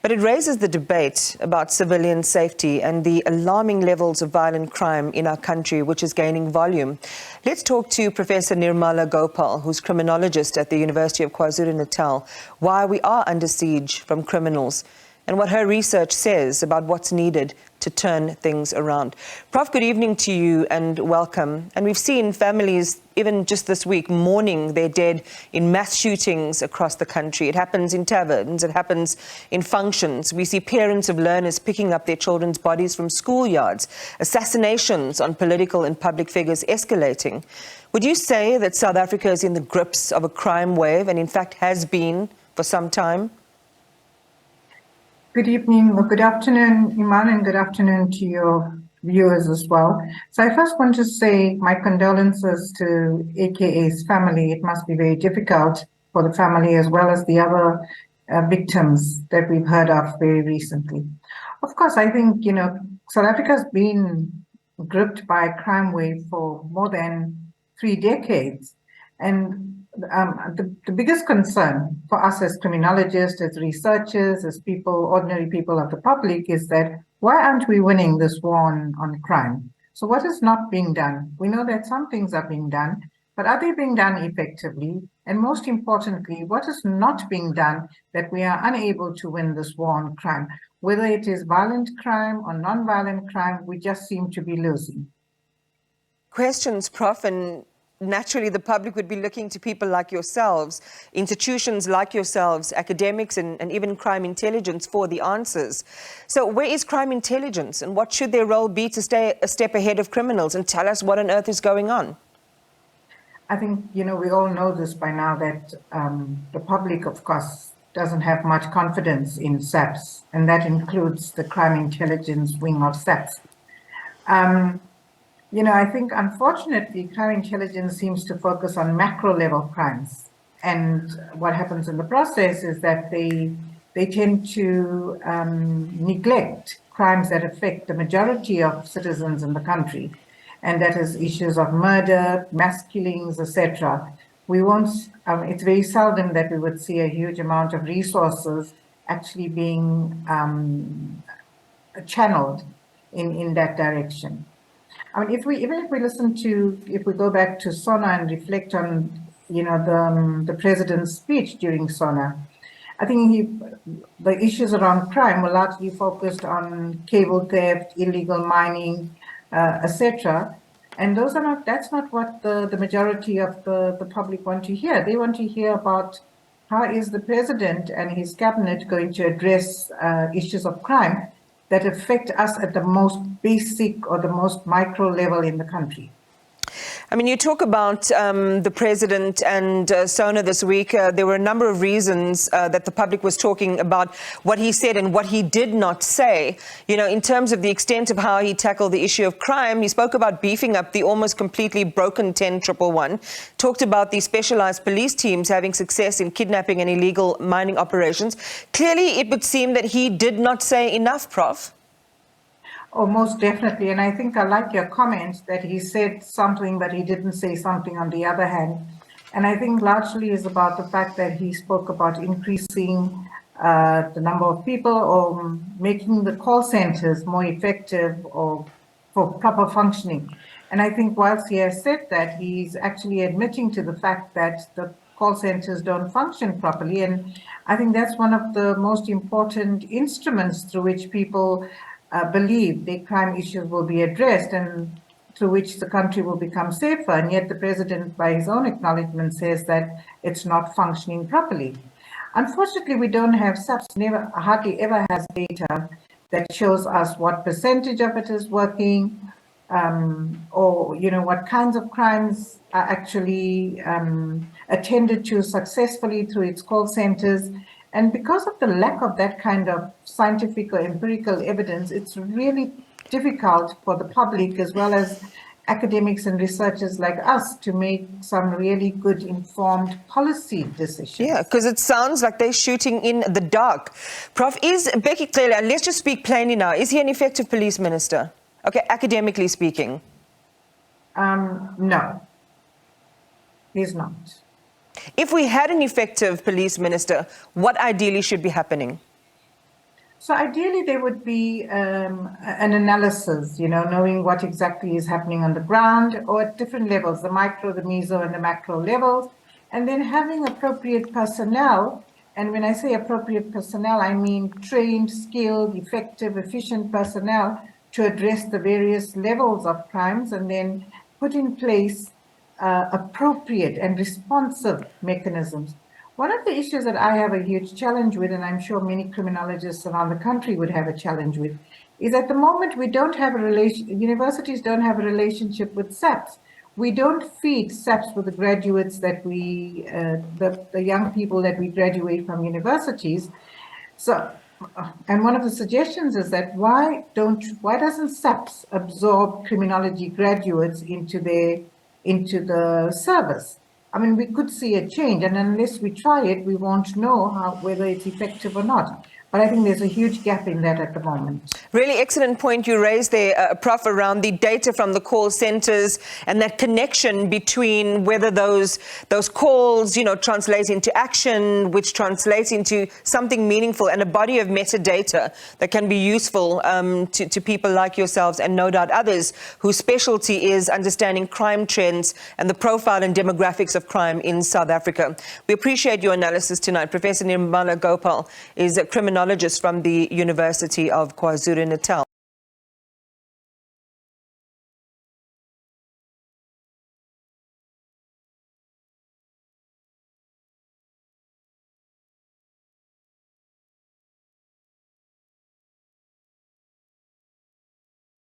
But it raises the debate about civilian safety and the alarming levels of violent crime in our country, which is gaining volume. Let's talk to Professor Nirmala Gopal, who's criminologist at the University of KwaZulu-Natal, why we are under siege from criminals and what her research says about what's needed to turn things around. Prof, good evening to you and welcome. And we've seen families, even just this week, mourning their dead in mass shootings across the country. It happens in taverns, it happens in functions. We see parents of learners picking up their children's bodies from schoolyards, assassinations on political and public figures escalating. Would you say that South Africa is in the grips of a crime wave and in fact has been for some time? Good evening, or good afternoon, Iman, and good afternoon to your viewers as well. So I first want to say my condolences to AKA's family. It must be very difficult for the family as well as the other victims that we've heard of very recently. Of course, I think, South Africa has been gripped by a crime wave for more than 3 decades. And the biggest concern for us as criminologists, as researchers, as people, ordinary people of the public, is that why aren't we winning this war on crime? So what is not being done? We know that some things are being done, but are they being done effectively? And most importantly, what is not being done that we are unable to win this war on crime? Whether it is violent crime or non-violent crime, we just seem to be losing. Questions, Prof, and naturally, the public would be looking to people like yourselves, institutions like yourselves, academics and even crime intelligence for the answers. So where is crime intelligence and what should their role be to stay a step ahead of criminals and tell us what on earth is going on? I think, we all know this by now that the public, of course, doesn't have much confidence in SABC, and that includes the crime intelligence wing of SABC. I think, unfortunately, crime intelligence seems to focus on macro-level crimes. And what happens in the process is that they tend to neglect crimes that affect the majority of citizens in the country. And that is issues of murder, mass killings, etc. It's very seldom that we would see a huge amount of resources actually being channeled in that direction. I mean, if we go back to SONA and reflect on, the president's speech during SONA, I think the issues around crime were largely focused on cable theft, illegal mining, etc. And that's not what the majority of the public want to hear. They want to hear about how is the president and his cabinet going to address issues of crime that affect us at the most basic or the most micro level in the country. I mean, you talk about the president and SONA this week. There were a number of reasons that the public was talking about what he said and what he did not say. In terms of the extent of how he tackled the issue of crime, he spoke about beefing up the almost completely broken 10-111, talked about the specialized police teams having success in kidnapping and illegal mining operations. Clearly, it would seem that he did not say enough, Prof. Oh, most definitely. And I think I like your comment that he said something, but he didn't say something on the other hand. And I think largely is about the fact that he spoke about increasing the number of people or making the call centers more effective or for proper functioning. And I think whilst he has said that, he's actually admitting to the fact that the call centers don't function properly. And I think that's one of the most important instruments through which people believe the crime issues will be addressed and through which the country will become safer. And yet the president, by his own acknowledgement, says that it's not functioning properly. Unfortunately, we don't have SABC, hardly ever has data that shows us what percentage of it is working or, what kinds of crimes are actually attended to successfully through its call centers. And because of the lack of that kind of scientific or empirical evidence, it's really difficult for the public as well as academics and researchers like us to make some really good informed policy decisions. Yeah, because it sounds like they're shooting in the dark. Prof, is Becky Clela, let's just speak plainly now, is he an effective police minister? Okay, academically speaking. No, he's not. If we had an effective police minister, what ideally should be happening? So ideally, there would be an analysis, knowing what exactly is happening on the ground or at different levels, the micro, the meso, and the macro levels, and then having appropriate personnel. And when I say appropriate personnel, I mean trained, skilled, effective, efficient personnel to address the various levels of crimes, and then put in place appropriate and responsive mechanisms. One of the issues that I have a huge challenge with, and I'm sure many criminologists around the country would have a challenge with, is at the moment we don't have a universities don't have a relationship with SABC. We don't feed SABC with the graduates that the young people that we graduate from universities. So, and one of the suggestions is that why doesn't SABC absorb criminology graduates into the service? I mean, we could see a change, and unless we try it, we won't know whether it's effective or not. But I think there's a huge gap in that at the moment. Really excellent point you raised there, Prof, around the data from the call centres and that connection between whether those calls, translate into action, which translates into something meaningful and a body of metadata that can be useful to people like yourselves and no doubt others whose specialty is understanding crime trends and the profile and demographics of crime in South Africa. We appreciate your analysis tonight. Professor Nirmala Gopal is a criminologist from the University of KwaZulu-Natal.